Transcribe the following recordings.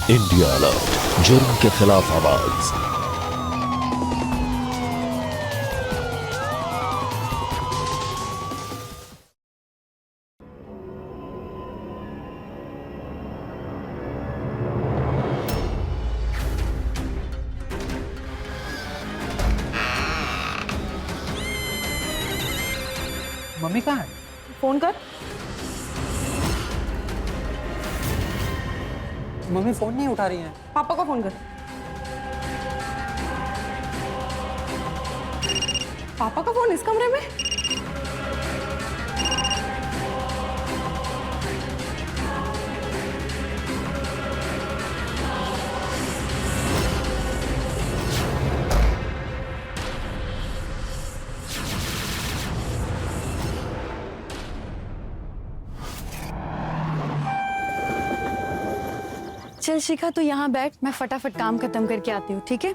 India alert, जुर्म के खिलाफ आवाज। मम्मी कहाँ है? फोन कर। मम्मी फोन नहीं उठा रही हैं। पापा को फोन कर। पापा का फोन इस कमरे में? चल शिखा, तू यहाँ बैठ, मैं फटाफट काम खत्म करके आती हूँ, ठीक है?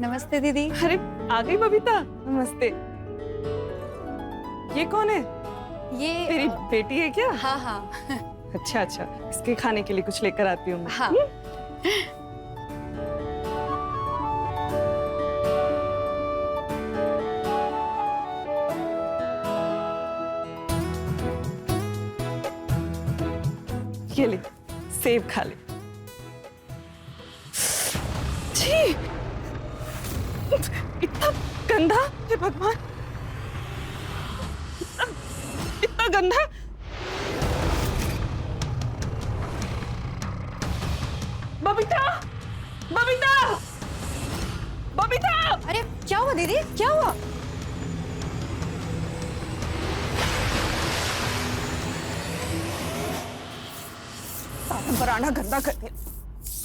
नमस्ते दीदी। अरे आ गई बबीता, नमस्ते। ये कौन है? ये तेरी बेटी है क्या? हाँ हाँ अच्छा अच्छा, इसके खाने के लिए कुछ लेकर आती हूँ मैं। हाँ। ये ले, सेब खा ले। छी, इतना गंदा, हे भगवान, इतना गंदा। बबीता, बबीता, बबीता। अरे क्या हुआ दीदी, क्या हुआ? सारा बराना गंदा कर दिया।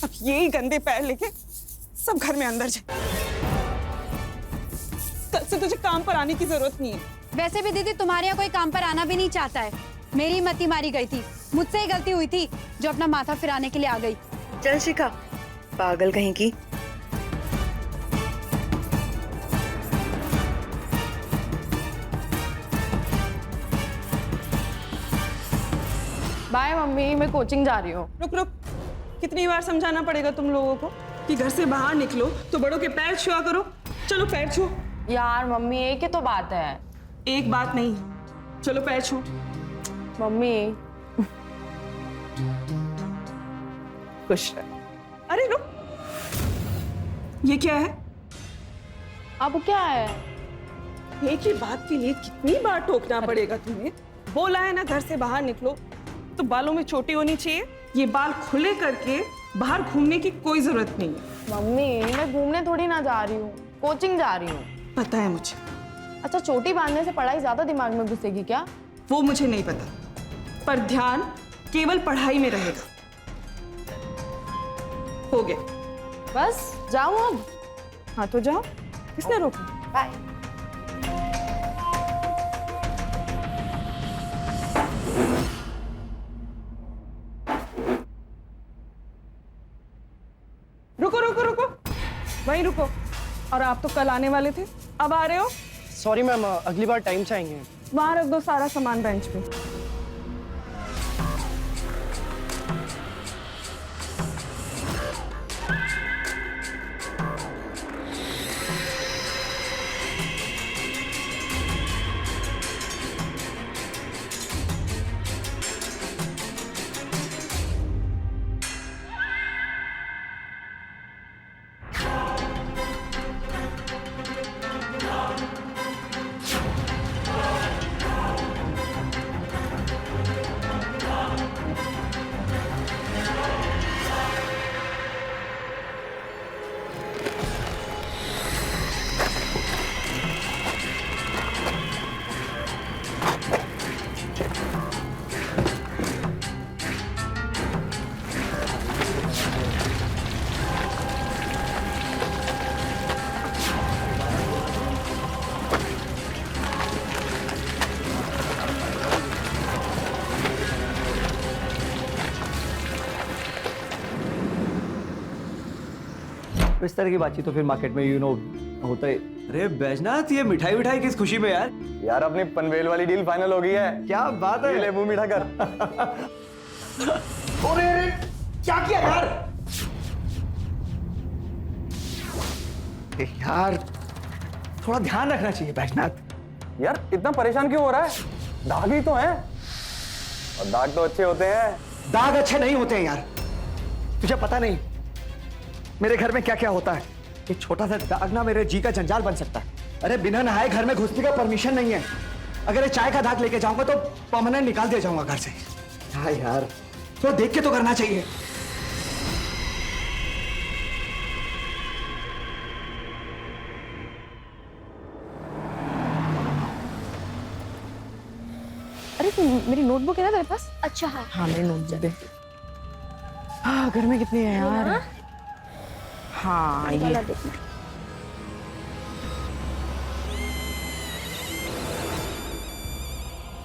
अब यही गंदे पैर लेके सब घर में अंदर जाए। कल से तुझे काम पर आने की जरूरत नहीं है। वैसे भी दीदी तुम्हारे यहाँ कोई काम पर आना भी नहीं चाहता है। मेरी मती मारी गई थी, मुझसे ही गलती हुई थी जो अपना माथा फिराने के लिए आ गई। चल शिखा, पागल कहीं की। बाय मम्मी, मैं कोचिंग जा रही हूँ। रुक रुक, कितनी बार समझाना पड़ेगा तुम लोगों को कि घर से बाहर निकलो तो बड़ों के पैर छुआ करो। चलो पैर छुओ। यार मम्मी, एक ही तो बात है। एक बात नहीं, चलो पैर छुओ। मम्मी खुश रह। अरे रुक, ये क्या है? अब क्या है? एक ही बात के लिए कितनी बार टोकना पड़ेगा तुम्हें? बोला है ना घर से बाहर निकलो तो बालों में चोटी होनी चाहिए। ये बाल खुले करके बाहर घूमने की कोई जरूरत नहीं है। मम्मी, मैं घूमने थोड़ी ना जा रही हूँ, कोचिंग जा रही हूँ। पता है मुझे। अच्छा, चोटी बांधने से पढ़ाई ज्यादा दिमाग में घुसेगी क्या? वो मुझे नहीं पता, पर ध्यान केवल पढ़ाई में रहेगा। हो गया, बस जाऊँ अब? हाँ तो जाओ, किसने रोका? बाय। रुको रुको रुको, वहीं रुको। और आप तो कल आने वाले थे, अब आ रहे हो? सॉरी मैम, अगली बार टाइम से आएंगे। वहां रख दो सारा सामान बेंच पे। इस तरह की बातचीत तो फिर मार्केट में होता है। अरे बैजनाथ, ये मिठाई विठाई किस खुशी में यार? यार अपनी पनवेल वाली डील फाइनल हो गई है। क्या बात है। ले मुंह मीठा कर। अरे क्या किया यार? यार थोड़ा ध्यान रखना चाहिए बैजनाथ। यार इतना परेशान क्यों हो रहा है? दाग ही तो है, और दाग तो अच्छे होते हैं। दाग अच्छे नहीं होते हैं यार, तुझे पता नहीं मेरे घर में क्या क्या होता है। ये छोटा सा दाग ना मेरे जी का जंजाल बन सकता है। अरे बिना नहाए घर में घुसने का परमिशन नहीं है। अगर ये चाय का दाग लेके जाऊंगा तो परमानेंट निकाल दिया जाऊंगा घर से। हाँ यार, तो देख के तो करना चाहिए। अरे तू मेरी नोटबुक है ना तेरे पास? अच्छा हाँ। हाँ मेरी नोटबुक दे। हाँ घर में कितनी है यार? हाँ ये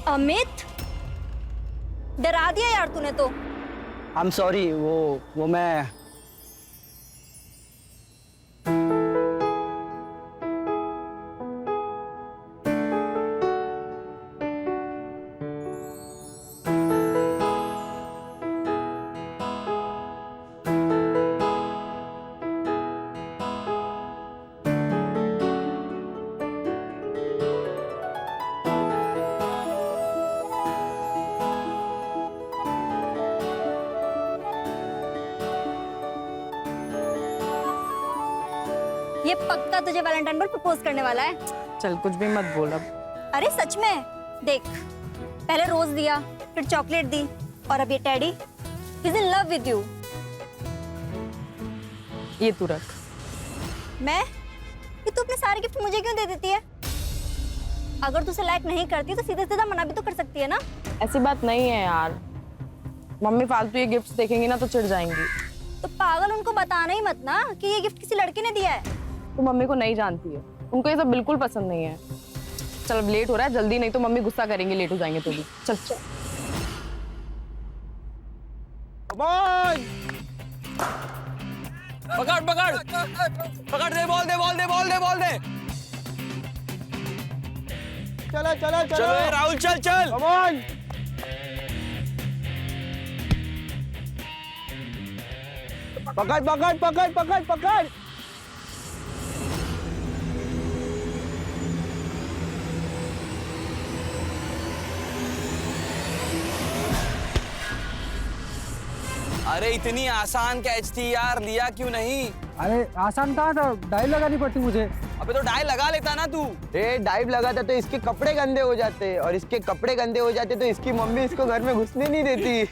अमित, डरा दिया यार तूने तो। आई एम सॉरी, वो मैं ये पक्का तुझे वैलेंटाइन पर प्रपोज करने वाला है। चल कुछ भी मत बोल अब। अरे सच में देख, पहले रोज दिया, फिर चॉकलेट दी, और अब ये teddy. He is in love with you. ये तू रख। मैं ये तू अपने सारे गिफ्ट मुझे क्यों दे देती है? अगर तू उसे लाइक नहीं करती तो सीधे सीधा मना भी तो कर सकती है ना। ऐसी बात नहीं है यार, मम्मी फालतू ये गिफ्ट्स देखेंगी ना तो चिढ़ जाएंगी। तो पागल, उनको बताना ही मत ना कि ये गिफ्ट किसी लड़के ने दिया है। तू मम्मी को नहीं जानती है, उनको ये सब बिल्कुल पसंद नहीं है। चल अब लेट हो रहा है, जल्दी, नहीं तो मम्मी गुस्सा करेंगे, लेट हो जाएंगे तो भी। चल चल। पकड़ पकड़ पकड़, दे बॉल दे बॉल दे बॉल दे बॉल दे। चलो चलो चलो, चलो ए राहुल, चल चल। Come on. पकड़ पकड़ पकड़ पकड़ पकड़। अरे इतनी आसान कैच थी यार, लिया क्यों नहीं? अरे आसान कहाँ था, डाई लगानी पड़ती मुझे। अबे तो डाई लगा लेता ना तू। डाइव लगाता तो इसके कपड़े गंदे हो जाते, और इसके कपड़े गंदे हो जाते तो इसकी मम्मी इसको घर में घुसने नहीं देती।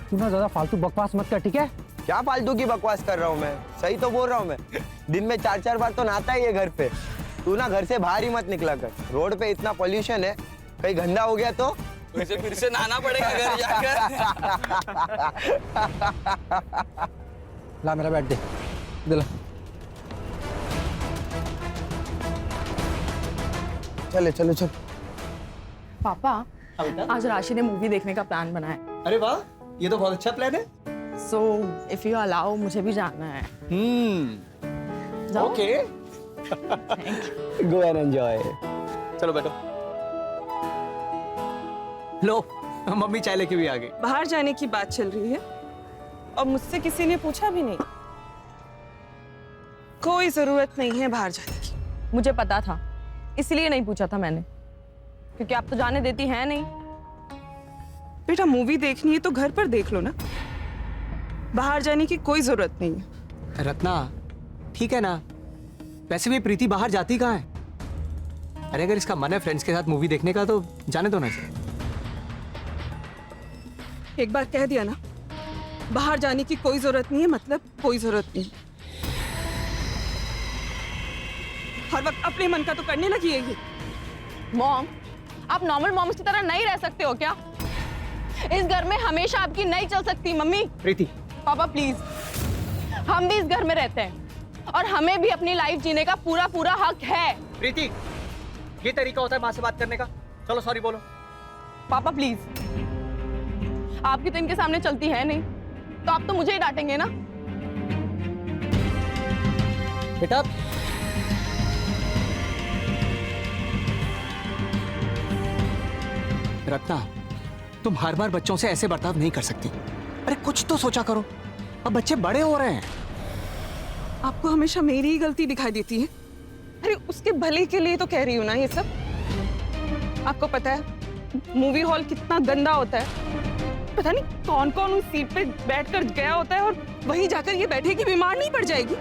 तू ना ज्यादा फालतू बकवास मत कर, ठीक है? क्या फालतू की बकवास कर रहा हूँ मैं? सही तो बोल रहा हूँ मैं। दिन में 4-4 बार तो नहाता ही है घर पे। तू ना घर से बाहर ही मत निकला कर। रोड पे इतना पोल्यूशन है, कहीं गंदा हो गया तो वैसे फिर से नहाना पड़ेगा घर जाकर। ला मेरा बैट दे, दिला। चले चलो चल। पापा, आज राशि ने मूवी देखने का प्लान बनाया। अरे वाह, ये तो बहुत अच्छा प्लान है। सो इफ यू अलाउ, मुझे भी जाना है। ओके। Go and enjoy. चलो बैठो। लो, मम्मी चाय लेके भी आ गई। बाहर जाने की बात चल रही है और मुझसे किसी ने पूछा भी नहीं। कोई जरूरत नहीं है बाहर जाने की। मुझे पता था, इसलिए नहीं पूछा था मैंने, क्योंकि आप तो जाने देती हैं नहीं। बेटा मूवी देखनी है तो घर पर देख लो ना, बाहर जाने की कोई जरूरत नहीं है। रत्ना, ठीक है ना, वैसे भी प्रीति बाहर जाती कहाँ है? अरे अगर इसका मन है फ्रेंड्स के साथ मूवी देखने का तो जाने दो ना इसे। एक बार कह दिया ना, बाहर जाने की कोई जरूरत नहीं है, मतलब कोई जरूरत नहीं। हर वक्त अपने मन का तो करने लगी है ये। मॉम, आप नॉर्मल मॉम्स की तरह नहीं रह सकते हो क्या? इस घर में हमेशा आपकी नहीं चल सकती। मम्मी, प्रीति, पापा प्लीज, हम भी इस घर में रहते हैं और हमें भी अपनी लाइफ जीने का पूरा पूरा हक है। प्रीति, ये तरीका होता है माँ से बात करने का? चलो सॉरी बोलो। पापा प्लीज, आपकी तो इनके सामने चलती है नहीं, तो आप तो मुझे ही डांटेंगे ना। बेटा रत्ना, तुम हर बार बच्चों से ऐसे बर्ताव नहीं कर सकती। अरे कुछ तो सोचा करो, अब बच्चे बड़े हो रहे हैं। आपको हमेशा मेरी ही गलती दिखाई देती है। अरे उसके भले के लिए तो कह रही हूँ ना ये सब। आपको पता है मूवी हॉल कितना गंदा होता है। पता नहीं कौन कौन उस सीट पे बैठकर गया होता है और वहीं जाकर ये बैठेगी, बीमार नहीं पड़ जाएगी।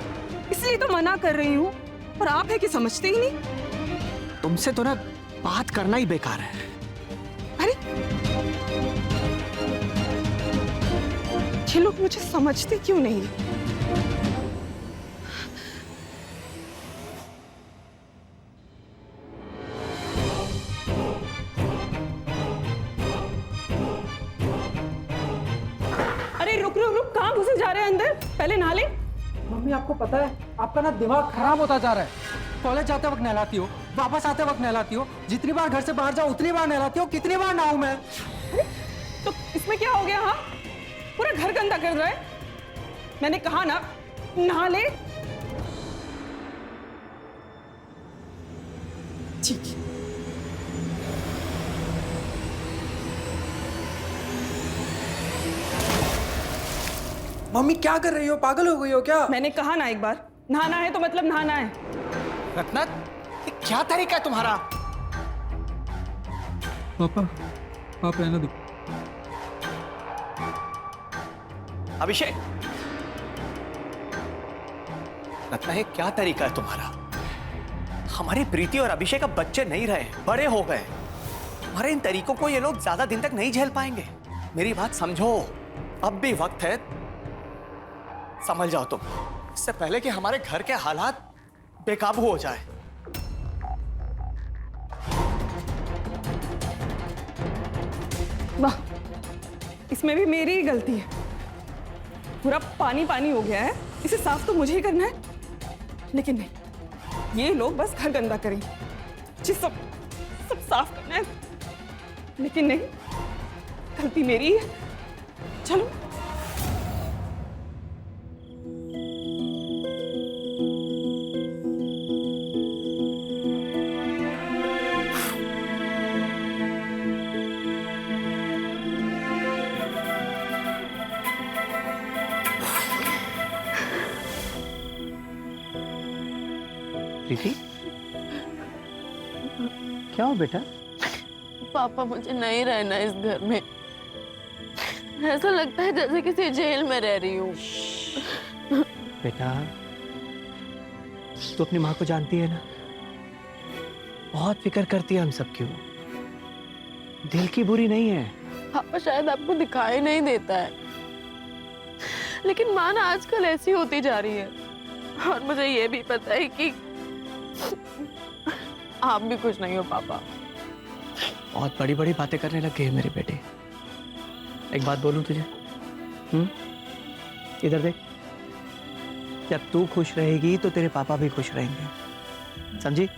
इसलिए तो मना कर रही हूँ, और आप है कि समझते ही नहीं। तुमसे तो ना बात करना ही बेकार है। अरे ये लोग मुझे समझते क्यों नहीं? अरे रुक रुक रुक, कहाँ घुसे जा रहे हैं अंदर? पहले नहा ले। मम्मी आपको पता है आपका ना दिमाग खराब होता जा रहा है। कॉलेज जाते वक्त नहलाती हो, वापस आते वक्त नहलाती हो, जितनी बार घर से बाहर जाओ उतनी बार नहलाती हो। कितनी बार नहाऊं मैं? तो इसमें क्या हो गया? हाँ, पूरा घर गंदा कर रहा है। मैंने कहा ना नहा ले। ठीक है। मम्मी क्या कर रही हो? पागल हो गई हो क्या? मैंने कहा ना एक बार, नहाना है तो मतलब नहाना है। रत्ना, ये क्या तरीका है तुम्हारा? पापा आप रहने दो। अभिषेक, रत्ना ये क्या तरीका है तुम्हारा? हमारी प्रीति और अभिषेक अब बच्चे नहीं रहे, बड़े हो गए। हमारे इन तरीकों को ये लोग ज्यादा दिन तक नहीं झेल पाएंगे। मेरी बात समझो, अब भी वक्त है, समझ जाओ तुम, इससे पहले कि हमारे घर के हालात बेकाबू हो जाए। वाह, इसमें भी मेरी ही गलती है। पूरा पानी पानी हो गया है, इसे साफ तो मुझे ही करना है। लेकिन नहीं, ये लोग बस घर गंदा करेंगे। जी सब साफ करना है, लेकिन नहीं, गलती मेरी है। चलो। प्रीति, क्या हो बेटा? पापा मुझे नहीं रहना इस घर में। ऐसा लगता है जैसे किसी जेल में रह रही हूँ। बेटा, तू अपनी माँ को जानती है ना, बहुत फिक्र करती है हम सब की। वो दिल की बुरी नहीं है। पापा शायद आपको दिखाई नहीं देता है, लेकिन माँ ना आजकल ऐसी होती जा रही है। और मुझे ये भी पता है कि आप भी खुश नहीं हो पापा। बहुत बड़ी बड़ी बातें करने लग गए हैं मेरे बेटे। एक बात बोलूं तुझे, इधर देख, जब तू खुश रहेगी तो तेरे पापा भी खुश रहेंगे, समझी?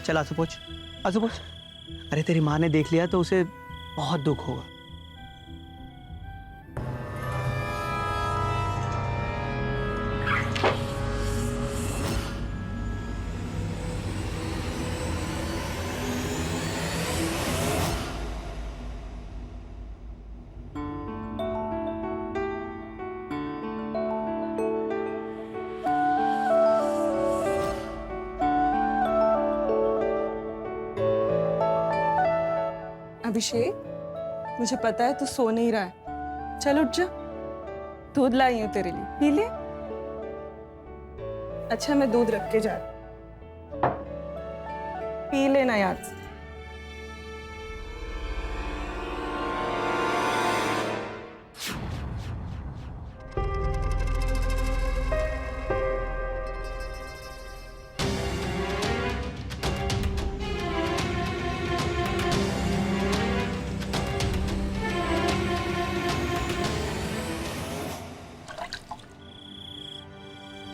चल आंसू पोंछ, आंसू पोंछ। अरे तेरी माँ ने देख लिया तो उसे बहुत दुख होगा। अभिषेक, मुझे पता है तू सो नहीं रहा है। चल उठ जा, दूध लाई हूं तेरे लिए, पी ले। अच्छा मैं दूध रख के जा रही, पी लेना याद से।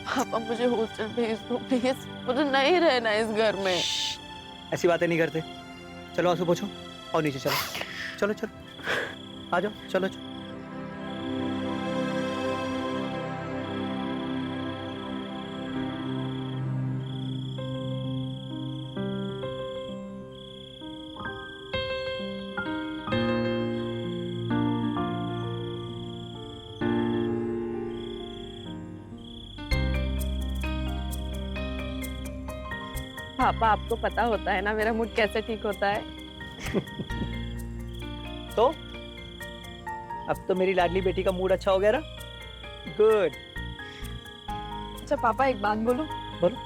पापा मुझे हॉस्टल भेज दो प्लीज, मुझे नहीं रहना इस घर में। ऐसी बातें नहीं करते। चलो आंसू पोंछो और नीचे चलो, चलो चलो आ जाओ, चलो चलो। पापा आपको पता होता है ना मेरा मूड कैसे ठीक होता है। तो अब तो मेरी लाडली बेटी का मूड अच्छा हो गया ना? गुड। अच्छा पापा एक बात बोलूं? बोलो।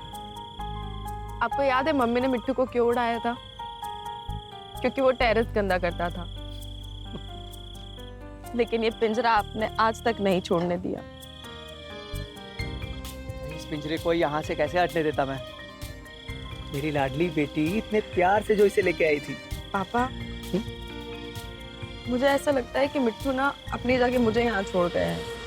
आपको याद है मम्मी ने मिट्टू को क्यों उड़ाया था? क्योंकि वो टेरेस गंदा करता था। लेकिन ये पिंजरा आपने आज तक नहीं छोड़ने दिया। इस पिंजरे को यहाँ से कैसे हटने देता मैं? मेरी लाडली बेटी इतने प्यार से जो इसे लेके आई थी। पापा मुझे ऐसा लगता है कि मिट्टू ना अपनी जगह मुझे यहाँ छोड़ गए हैं।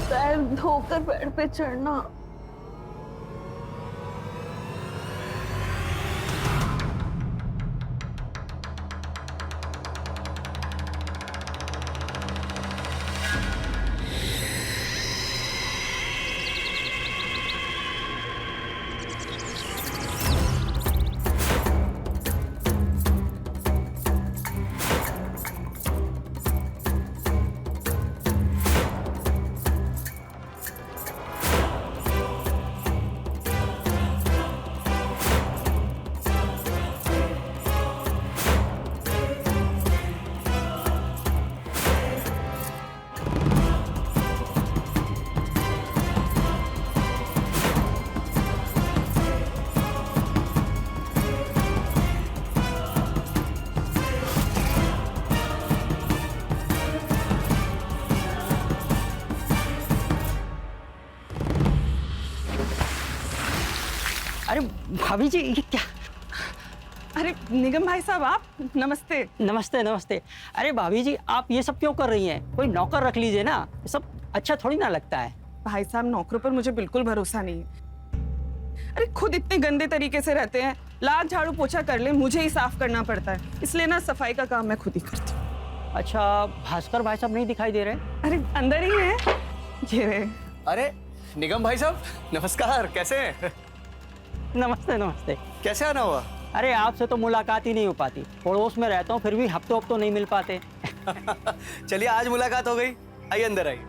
पैर धोकर पेड़ पे चढ़ना। अरे भाभी जी ये क्या? अरे निगम भाई साहब आप नमस्ते। नमस्ते नमस्ते। अरे भाभी जी आप ये सब क्यों कर रही हैं? कोई नौकर रख लीजिए ना, ये सब अच्छा थोड़ी ना लगता है। भाई साहब नौकरों पर मुझे बिल्कुल भरोसा नहीं है। अरे खुद इतने गंदे तरीके से रहते हैं, लाख झाड़ू पोछा कर ले मुझे ही साफ करना पड़ता है, इसलिए ना सफाई का काम मैं खुद ही करती हूँ। अच्छा भास्कर भाई साहब नहीं दिखाई दे रहे? अरे अंदर ही है ये रहे। अरे निगम भाई साहब नमस्कार, कैसे हैं? नमस्ते नमस्ते। कैसे आना हुआ? अरे आपसे तो मुलाकात ही नहीं हो पाती, पड़ोस में रहता हूँ फिर भी हफ्तों हफ्तों नहीं मिल पाते। चलिए आज मुलाकात हो गई, आइए अंदर आइए।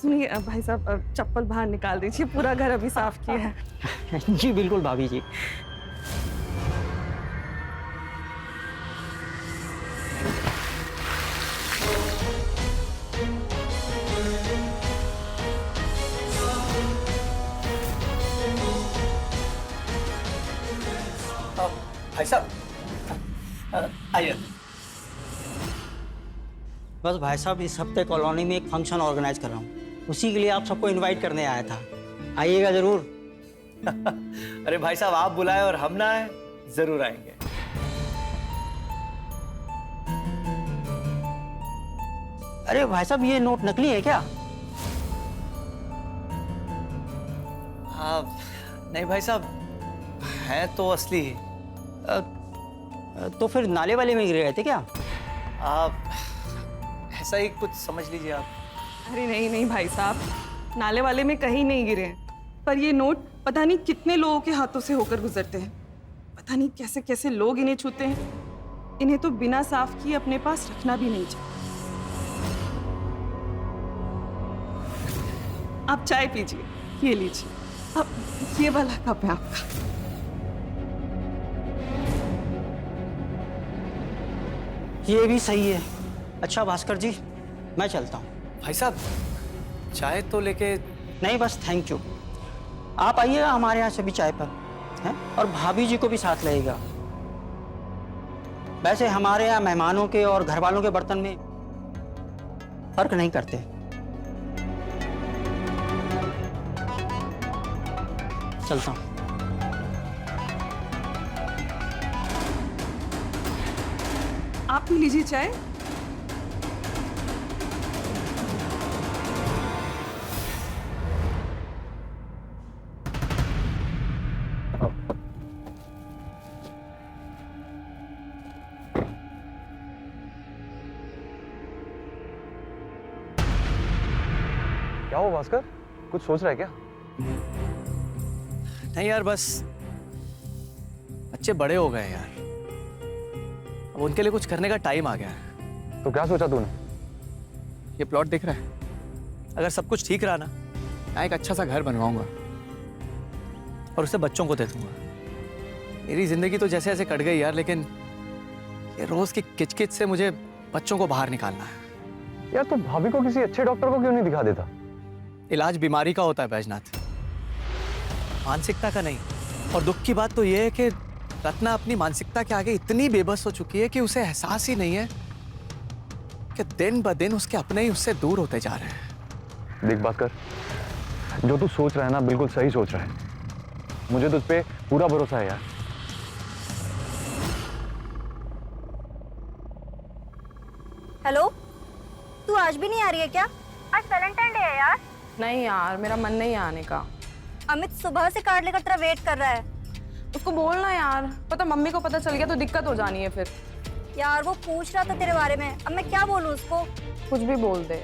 सुनिए भाई साहब चप्पल बाहर निकाल दीजिए, पूरा घर अभी साफ किया है। जी बिल्कुल भाभी जी। भाई साहब आइए। बस भाई साहब इस हफ्ते कॉलोनी में एक फंक्शन ऑर्गेनाइज कर रहा हूँ, उसी के लिए आप सबको इनवाइट करने आया था, आइएगा जरूर। अरे भाई साहब आप बुलाए और हम ना आए, जरूर आएंगे। अरे भाई साहब ये नोट नकली है क्या? नहीं भाई साहब है तो असली ही। तो फिर नाले वाले में गिरे रहे थे क्या? आप ऐसा ही कुछ समझ लीजिए आप। अरे नहीं नहीं भाई साहब, नाले वाले में कहीं नहीं गिरे हैं, पर ये नोट पता नहीं कितने लोगों के हाथों से होकर गुजरते हैं। पता नहीं कैसे कैसे लोग इन्हें छूते हैं। इन्हें तो बिना साफ किए अपने पास रखना भी नहीं चाहिए। आप चाय पीजिए, ये लीजिए। अब ये वाला कप है आपका। ये भी सही है। अच्छा भास्कर जी मैं चलता हूँ। भाई साहब चाय तो लेके नहीं बस थैंक यू। आप आइएगा हमारे यहाँ से भी चाय पर हैं, और भाभी जी को भी साथ लगेगा। वैसे हमारे यहाँ मेहमानों के और घर वालों के बर्तन में फर्क नहीं करते। चलता हूँ। आप भी लीजिए चाय। क्या हो भास्कर, कुछ सोच रहा है क्या? नहीं यार, बस बच्चे बड़े हो गए यार, अब उनके लिए कुछ करने का टाइम आ गया है। तो क्या सोचा तूने? ये प्लॉट दिख रहा है, अगर सब कुछ ठीक रहा ना, मैं एक अच्छा सा घर बनवाऊंगा और उसे बच्चों को दे दूंगा। मेरी जिंदगी तो जैसे ऐसे कट गई यार, लेकिन ये रोज की किचकिच से मुझे बच्चों को बाहर निकालना है। यार तू भाभी को किसी अच्छे डॉक्टर को क्यों नहीं दिखा देता? इलाज बीमारी का होता है बैजनाथ, मानसिकता का नहीं। और दुख की बात तो ये है कि रत्ना अपनी मानसिकता के आगे इतनी बेबस हो चुकी है कि उसे एहसास ही नहीं है कि दिन ब दिन उसके अपने ही उससे दूर होते जा रहे हैं। देख भास्कर, जो तू सोच रहा है ना, बिल्कुल सही सोच रहा है। मुझे तुझ पे पूरा भरोसा है यार। हेलो, तू आज भी नहीं आ रही है क्या? आज वैलेंटाइन डे है यार। नहीं यार, मेरा मन नहीं है आने का। अमित सुबह से कार्ड लेकर तेरा वेट कर रहा है। उसको बोलना यार, पता मम्मी को पता चल गया तो दिक्कत हो जानी है फिर। यार वो पूछ रहा था तेरे बारे में, अब मैं क्या बोलूं उसको? कुछ भी बोल दे।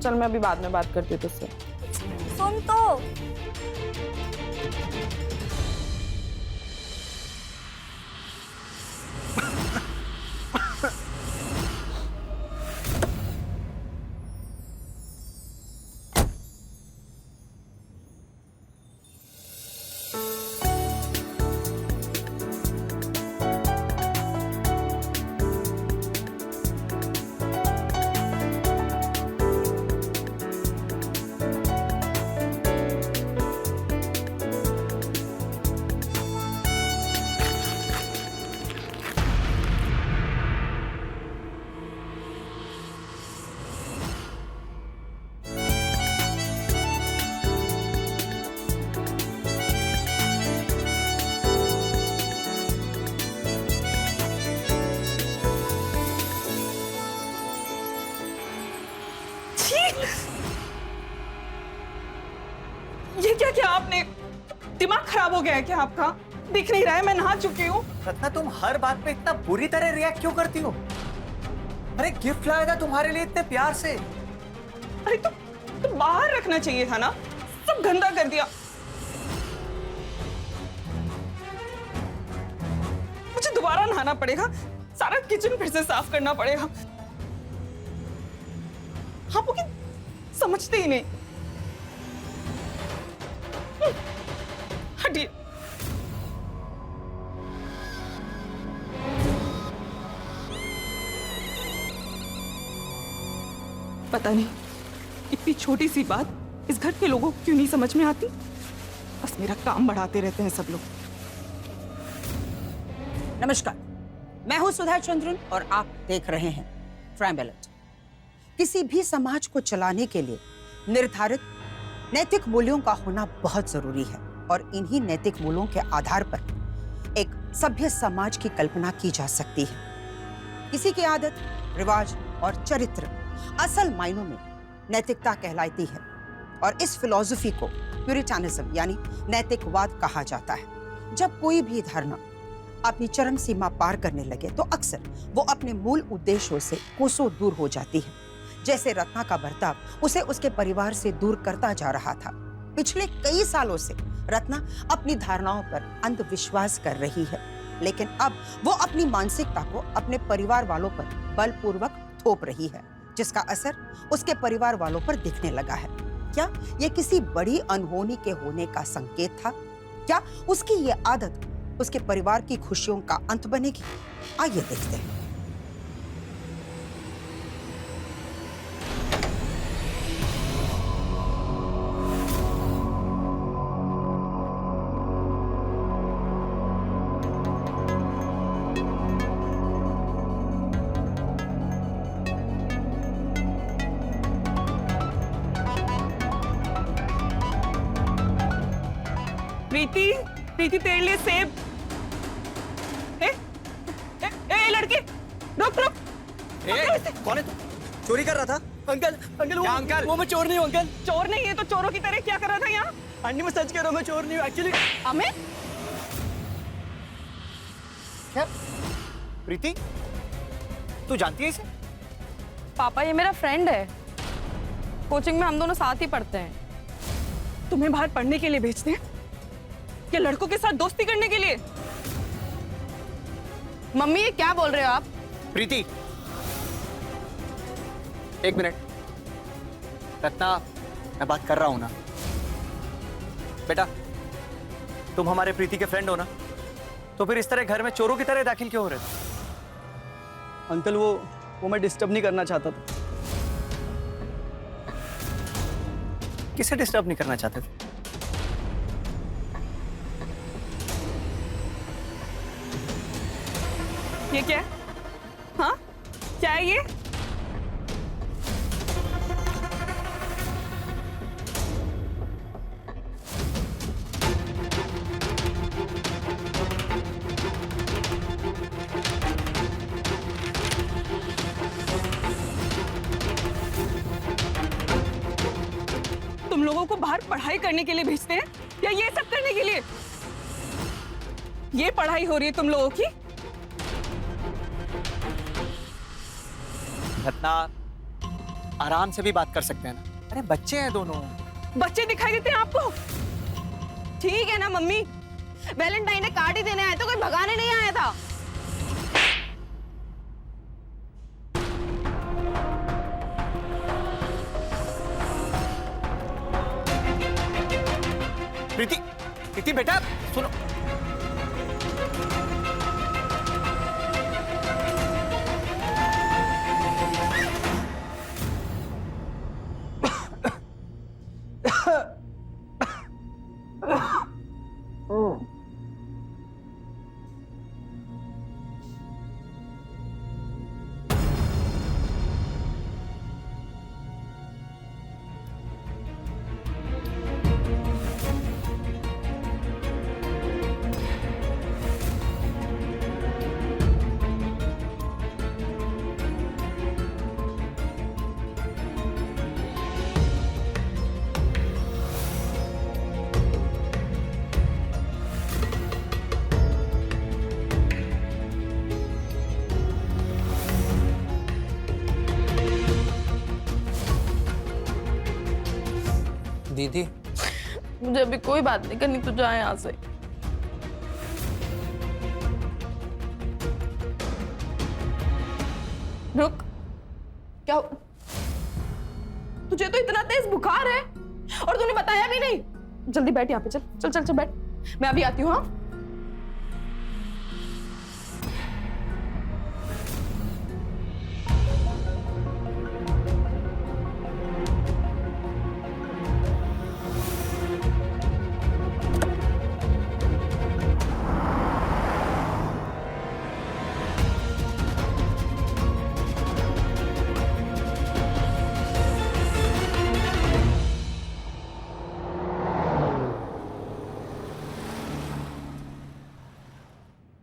चल मैं अभी बाद में बात करती हूँ तुझसे। सुन तो। ये क्या किया आपने? दिमाग खराब हो गया है क्या आपका? दिख नहीं रहा है मैं नहा चुकी हूँ। रत्ना, तुम हर बात पे इतना बुरी तरह रिएक्ट क्यों करती हो? अरे गिफ्ट लाया था तुम्हारे लिए इतने प्यार से। अरे तो बाहर रखना चाहिए था ना, सब गंदा कर दिया। मुझे दोबारा नहाना पड़ेगा, सारा किचन फिर से साफ करना पड़ेगा। आप लोग समझते ही नहीं। हटिए। पता नहीं इतनी छोटी सी बात इस घर के लोगों को क्यों नहीं समझ में आती। बस मेरा काम बढ़ाते रहते हैं सब लोग। नमस्कार, मैं हूं सुधा चंद्रन और आप देख रहे हैं प्राइम अलर्ट। किसी भी समाज को चलाने के लिए निर्धारित नैतिक मूल्यों का होना बहुत जरूरी है और इन्हीं नैतिक मूल्यों के आधार पर एक सभ्य समाज की कल्पना की जा सकती है। किसी की आदत, रिवाज और चरित्र असल मायनों में नैतिकता कहलाती है और इस फिलॉसफी को प्यूरिटानिज्म यानी नैतिकवाद कहा जाता है। जब कोई भी धारणा अपनी चरम सीमा पार करने लगे तो अक्सर वो अपने मूल उद्देश्यों से कोसों दूर हो जाती है। जैसे रत्ना का बर्ताव उसे उसके परिवार से दूर करता जा रहा था। पिछले कई सालों से रत्ना अपनी धारणाओं पर अंधविश्वास कर रही है, लेकिन अब वो अपनी मानसिकता को अपने परिवार वालों पर बलपूर्वक थोप रही है, जिसका असर उसके परिवार वालों पर दिखने लगा है। क्या ये किसी बड़ी अनहोनी के होने का संकेत था? क्या उसकी ये आदत उसके परिवार की खुशियों का अंत बनेगी? आइए देखते हैं। प्रीति, प्रीति तेरे लिए सेब। ए लड़के, रुक रुक। कौन है तू? चोरी कर रहा था? अंकल अंकल क्या अंकल? वो मैं चोर नहीं हूँ अंकल। चोर नहीं है तो चोरों की तरह क्या कर रहा था यहाँ? आंटी मैं सच कह रहा हूँ, मैं चोर नहीं हूँ एक्चुअली। अमित, क्या? प्रीति, तू जानती है इसे? पापा ये मेरा फ्रेंड है। कोचिंग में हम दोनों साथ ही पढ़ते हैं। तुम्हें बाहर पढ़ने के लिए भेजते हैं या लड़कों के साथ दोस्ती करने के लिए? मम्मी ये क्या बोल रहे हो आप? प्रीति, एक मिनट। रत्ना, मैं बात कर रहा हूं ना। बेटा, तुम हमारे प्रीति के फ्रेंड हो ना, तो फिर इस तरह घर में चोरों की तरह दाखिल क्यों हो रहे थे? अंकल वो मैं डिस्टर्ब नहीं करना चाहता था। किसे डिस्टर्ब नहीं करना चाहते थे? ये क्या है? हाँ, क्या है ये? तुम लोगों को बाहर पढ़ाई करने के लिए भेजते हैं या ये सब करने के लिए? ये पढ़ाई हो रही है तुम लोगों की? रत्ना, आराम से भी बात कर सकते हैं ना। अरे बच्चे हैं दोनों। बच्चे दिखाई देते हैं आपको? ठीक है ना मम्मी, वैलेंटाइन डे कार्ड ही देने आए तो कोई भगाने नहीं आया था। प्रीति, प्रीति बेटा सुनो। दीदी, मुझे अभी कोई बात नहीं करनी, तू जा यहाँ से। रुक, क्या तुझे तो इतना तेज बुखार है और तूने बताया भी नहीं। जल्दी बैठ यहाँ पे, चल चल चल चल बैठ, मैं अभी आती हूँ। हाँ,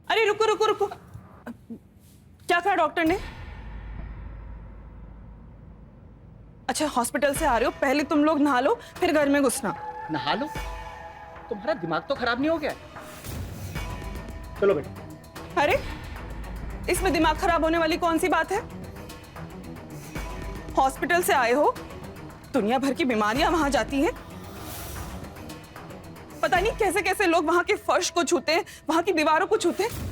अरे रुको रुको रुको, क्या कहा डॉक्टर ने? अच्छा, हॉस्पिटल से आ रहे हो, पहले तुम लोग नहा लो फिर घर में घुसना। नहा लो? तुम्हारा दिमाग तो खराब नहीं हो गया? चलो बेटा। अरे इसमें दिमाग खराब होने वाली कौन सी बात है? हॉस्पिटल से आए हो, दुनिया भर की बीमारियां वहां जाती हैं। पता नहीं कैसे कैसे लोग वहां के फर्श को छूते हैं, वहां की दीवारों को छूते हैं।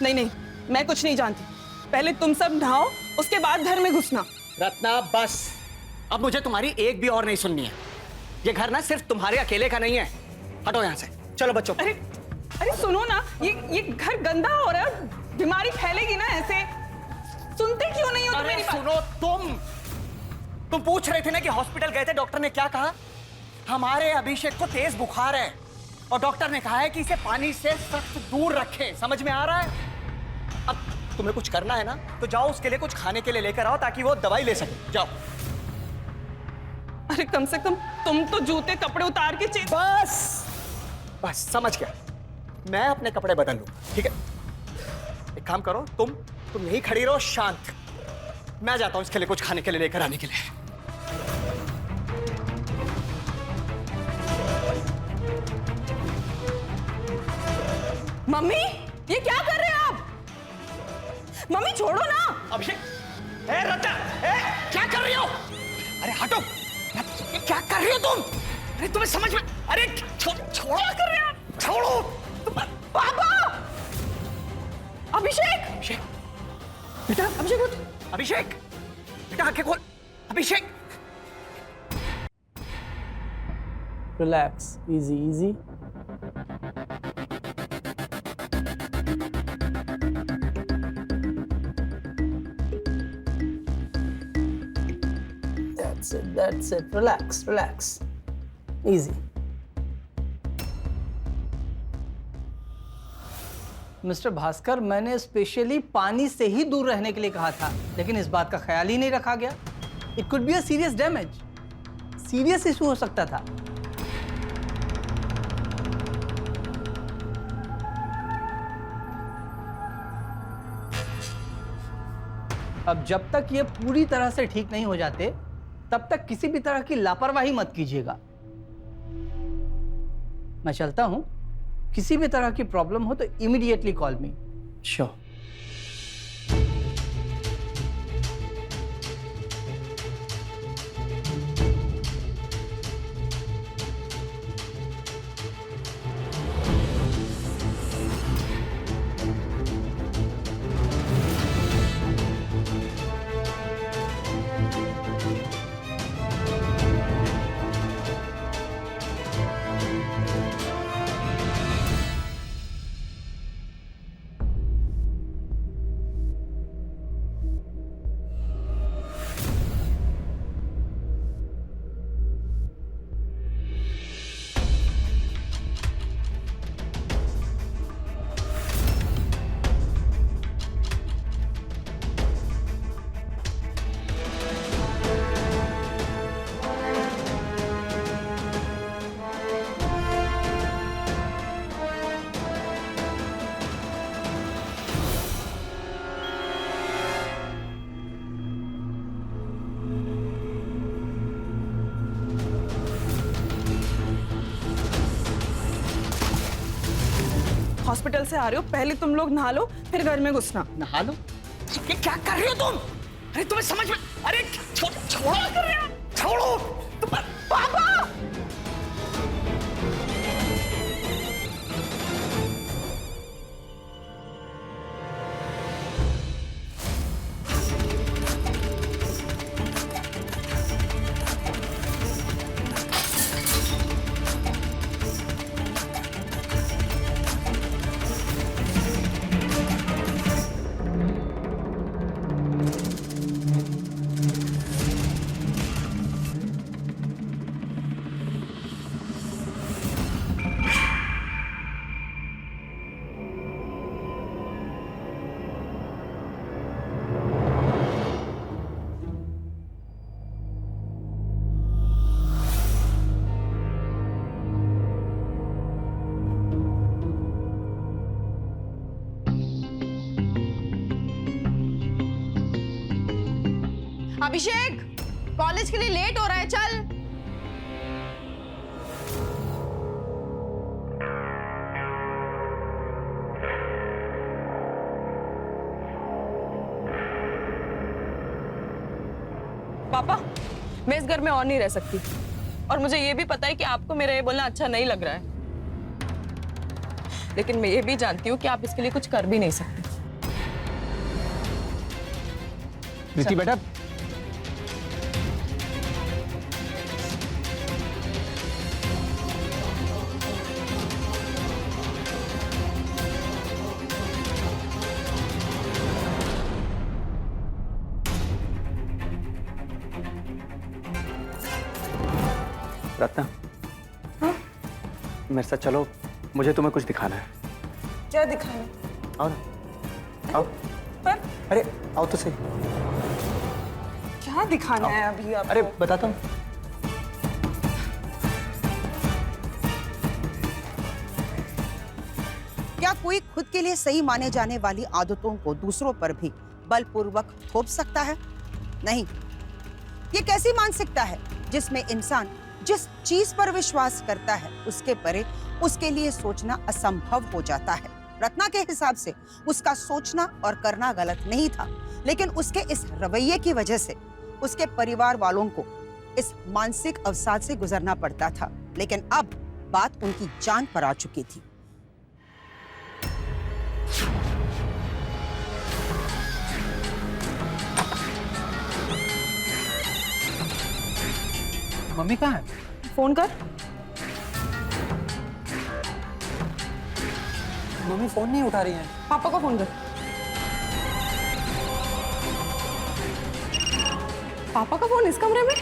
नहीं नहीं, मैं कुछ नहीं जानती। पहले तुम सब नहाओ, उसके बाद घर में घुसना। रत्ना बस, अब मुझे तुम्हारी एक भी और नहीं सुननी है। ये घर ना सिर्फ तुम्हारे अकेले का नहीं है। हटो यहाँ से, चलो बच्चों। अरे अरे सुनो ना, ये घर गंदा हो रहा है, बीमारी फैलेगी ना ऐसे। सुनते क्यों नहीं हो तुम मेरी बात? सुनो, तुम पूछ रहे थे ना कि हॉस्पिटल गए थे, डॉक्टर ने क्या कहा? हमारे अभिषेक को तेज बुखार है और डॉक्टर ने कहा है कि इसे पानी से सख्त दूर रखें। समझ में आ रहा है? अब तुम्हें कुछ करना है ना, तो जाओ उसके लिए कुछ खाने के लिए लेकर आओ ताकि वो दवाई ले सके। जाओ। अरे कम से कम तुम तो जूते कपड़े उतार के बस समझ गया, मैं अपने कपड़े बदल लूंगा, ठीक है? एक काम करो, तुम यहीं खड़ी रहो शांत। मैं जाता हूं इसके लिए कुछ खाने के लिए लेकर आने के लिए। मम्मी, ये क्या कर रहे हैं आप? मम्मी छोड़ो ना। अभिषेक, ए रत्ना, ए क्या कर रही हो? अरे हटो, क्या कर रहे हो तुम? अरे तुम्हें समझ में, अरे छोड़ो कर रहे हो, छोड़ो पापा! अभिषेक! अभिषेक बेटा, अभिषेक उठ! अभिषेक बेटा आंखें खोल, Abhishek! Relax, easy easy. That's it. Relax. Easy. Mister Bhaskar, मैंने स्पेशली पानी से ही दूर रहने के लिए कहा था, लेकिन इस बात का ख्याल ही नहीं रखा गया। It could be a serious damage, serious issue हो सकता था। अब जब तक ये पूरी तरह से ठीक नहीं हो जाते, तब तक किसी भी तरह की लापरवाही मत कीजिएगा। मैं चलता हूं, किसी भी तरह की प्रॉब्लम हो तो इमीडिएटली कॉल मी। श्योर। हॉस्पिटल से आ रहे हो, पहले तुम लोग नहा लो, फिर घर में घुसना। नहा लो? ये क्या कर रहे हो तुम? अरे तुम्हें समझ में, अरे छोड़ो कर रहे हो, छोड़ो पापा! अभिषेक, कॉलेज के लिए लेट हो रहा है, चल। पापा, मैं इस घर में और नहीं रह सकती, और मुझे ये भी पता है कि आपको मेरा ये बोलना अच्छा नहीं लग रहा है, लेकिन मैं ये भी जानती हूँ कि आप इसके लिए कुछ कर भी नहीं सकते। प्रीति बेटा, रत्ना, हाँ? मेरे साथ चलो, मुझे तुम्हें कुछ दिखाना है। क्या दिखाना? आओ ना, आओ। पर? अरे आओ तो सही। क्या दिखाना है अभी आपको? अरे बताता हूँ। क्या कोई खुद के लिए सही माने जाने वाली आदतों को दूसरों पर भी बलपूर्वक थोप सकता है? नहीं। ये कैसी मानसिकता है जिसमें इंसान जिस चीज पर विश्वास करता है उसके परे उसके लिए सोचना असंभव हो जाता है। रत्ना के हिसाब से उसका सोचना और करना गलत नहीं था, लेकिन उसके इस रवैये की वजह से उसके परिवार वालों को इस मानसिक अवसाद से गुजरना पड़ता था, लेकिन अब बात उनकी जान पर आ चुकी थी। मम्मी कहाँ है? फोन कर। मम्मी फोन नहीं उठा रही है। पापा को फोन कर। पापा का फोन इस कमरे में?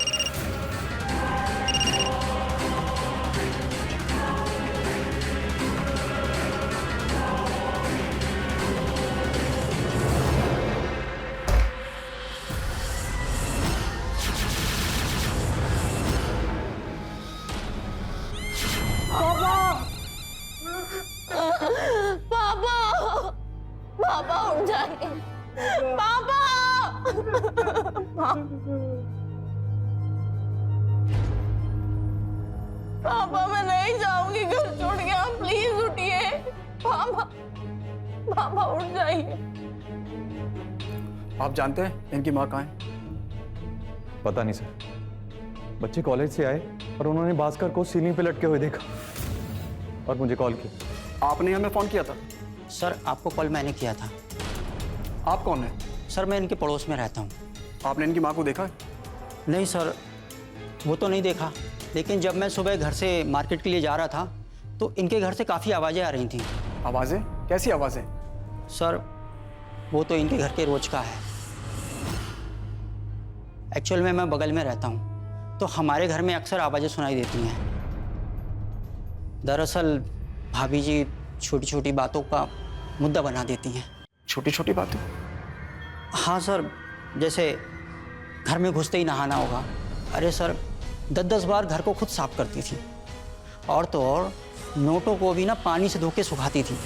पापा पापा उठ जाइए। पापा पापा मैं नहीं जाऊंगी घर छोड़ के, आप प्लीज उठिए। पापा पापा उठ जाइए। आप जानते हैं इनकी माँ कहाँ है? पता नहीं सर। बच्चे कॉलेज से आए और उन्होंने भास्कर को सीलिंग पे लटके हुए देखा और मुझे कॉल किया। आपने हमें फोन किया था? सर आपको कॉल मैंने किया था। आप कौन है? सर मैं इनके पड़ोस में रहता हूँ। आपने इनकी माँ को देखा? नहीं सर, वो तो नहीं देखा, लेकिन जब मैं सुबह घर से मार्केट के लिए जा रहा था तो इनके घर से काफ़ी आवाज़ें आ रही थी। आवाज़ें? कैसी आवाज़ें? सर वो तो इनके घर के रोज का है। एक्चुअल में मैं बगल में रहता हूँ तो हमारे घर में अक्सर आवाज़ें सुनाई देती हैं। दरअसल भाभी जी छोटी छोटी बातों का मुद्दा बना देती हैं। छोटी छोटी बातें? हाँ सर, जैसे घर में घुसते ही नहाना होगा। अरे सर 10-10 बार घर को खुद साफ करती थी, और तो और नोटों को भी ना पानी से धो के सुखाती थी।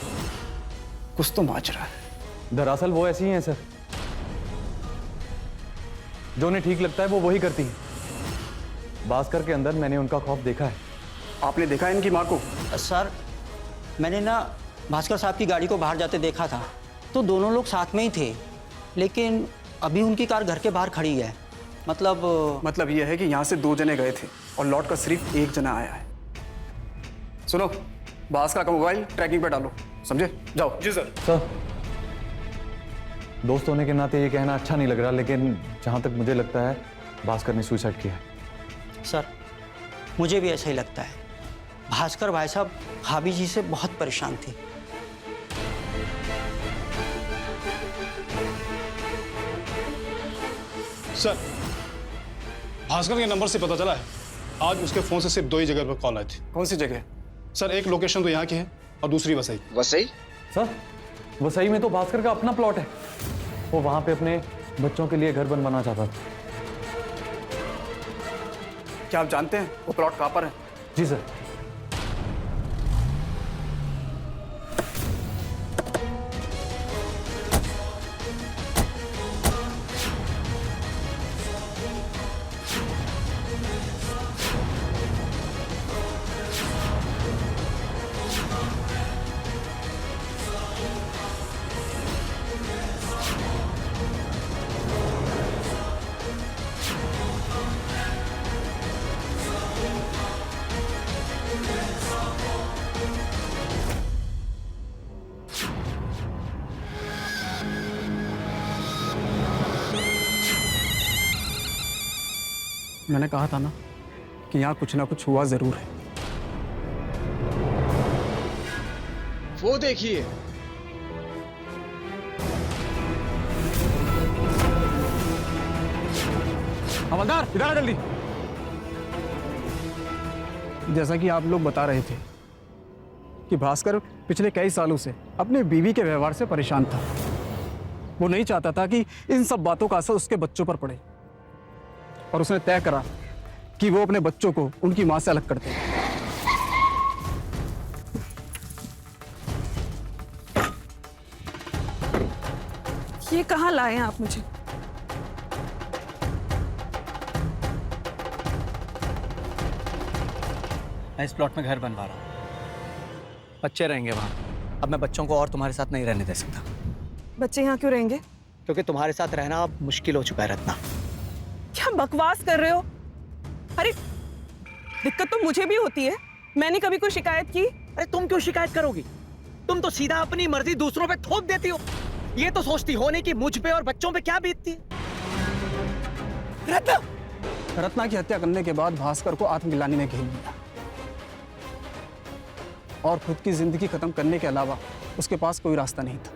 कुछ तो माजरा है। दरअसल वो ऐसी ही हैं सर, जो उन्हें ठीक लगता है वो वही करती हैं। भास्कर के अंदर मैंने उनका खौफ देखा है। आपने देखा है इनकी माँ को? सर मैंने ना भास्कर साहब की गाड़ी को बाहर जाते देखा था, तो दोनों लोग साथ में ही थे, लेकिन अभी उनकी कार घर के बाहर खड़ी है। मतलब ये है कि यहाँ से 2 जने गए थे और लौट कर सिर्फ 1 जना आया है। सुनो, भास्कर का मोबाइल ट्रैकिंग पे डालो, समझे? जाओ। जी सर। सर दोस्त होने के नाते ये कहना अच्छा नहीं लग रहा, लेकिन जहाँ तक मुझे लगता है भास्कर ने सुसाइड किया है। सर मुझे भी ऐसा ही लगता है। भास्कर भाई साहब भाभी जी से बहुत परेशान थे। सर भास्कर के नंबर से पता चला है आज उसके फोन से सिर्फ 2 ही जगह पर कॉल आई थी। कौन सी जगह? सर एक लोकेशन तो यहाँ की है और दूसरी वसई। वसई? सर वसई में तो भास्कर का अपना प्लॉट है। वो वहां पे अपने बच्चों के लिए घर बनवाना चाहता था। क्या आप जानते हैं वो प्लॉट कहाँ पर है? जी सर। मैंने कहा था ना कि यहाँ कुछ ना कुछ हुआ जरूर है। वो देखिए, हवलदार इधर आ जल्दी। जैसा कि आप लोग बता रहे थे कि भास्कर पिछले कई सालों से अपने बीवी के व्यवहार से परेशान था। वो नहीं चाहता था कि इन सब बातों का असर उसके बच्चों पर पड़े, और उसने तय करा कि वो अपने बच्चों को उनकी मां से अलग कर दे। ये कहाँ लाए हैं आप मुझे? मैं इस प्लॉट में घर बनवा रहा हूँ। बच्चे रहेंगे वहाँ। अब मैं बच्चों को और तुम्हारे साथ नहीं रहने दे सकता। बच्चे यहाँ क्यों रहेंगे? क्योंकि तुम्हारे साथ रहना अब मुश्किल हो चुका है रत्ना। क्या बकवास कर रहे हो? अरे दिक्कत तो मुझे भी होती है, मैंने कभी कोई शिकायत की? अरे तुम क्यों शिकायत करोगी? तुम तो सीधा अपनी मर्जी दूसरों पे थोप देती हो। ये तो सोचती हो नहीं कि मुझ पे और बच्चों पे क्या बीतती है। रत्ना की हत्या करने के बाद भास्कर को आत्मग्लानि में घेर लिया और खुद की जिंदगी खत्म करने के अलावा उसके पास कोई रास्ता नहीं था।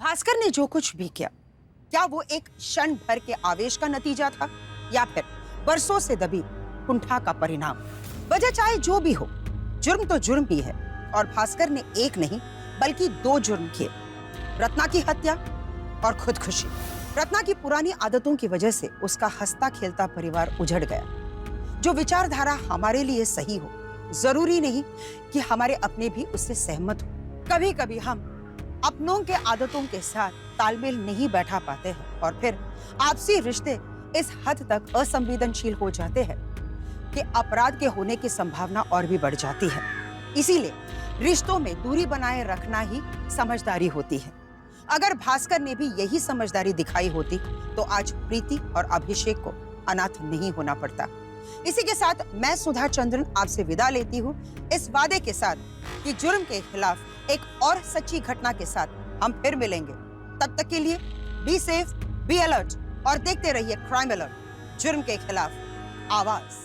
भास्कर ने जो कुछ भी किया, क्या वो एक क्षण भर के आवेश का नतीजा था या फिर बरसों से दबी कुंठा का परिणाम? वजह चाहे जो भी हो, जुर्म तो जुर्म ही है और भास्कर ने एक नहीं बल्कि 2 जुर्म किए, रत्ना की हत्या और खुदकुशी। रत्ना की पुरानी आदतों की वजह से उसका हंसता खेलता परिवार उजड़ गया। जो विचारधारा हमारे लिए सही हो, जरूरी नहीं कि हमारे अपने भी उससे सहमत हो। कभी कभी हम अपनों के आदतों के साथ तालमेल नहीं बैठा पाते हैं और फिर आपसी रिश्ते इस हद तक असंवेदनशील हो जाते हैं कि अपराध के होने की संभावना और भी बढ़ जाती है। इसीलिए रिश्तों में दूरी बनाए रखना ही समझदारी होती है। अगर भास्कर ने भी यही समझदारी दिखाई होती तो आज प्रीति और अभिषेक को अनाथ नहीं होना पड़ता। इसी के साथ मैं सुधा चंद्रन आपसे विदा लेती हूँ, इस वादे के साथ कि जुर्म के खिलाफ एक और सच्ची घटना के साथ हम फिर मिलेंगे। तब तक के लिए बी सेफ, बी अलर्ट और देखते रहिए क्राइम अलर्ट, जुर्म के खिलाफ आवाज।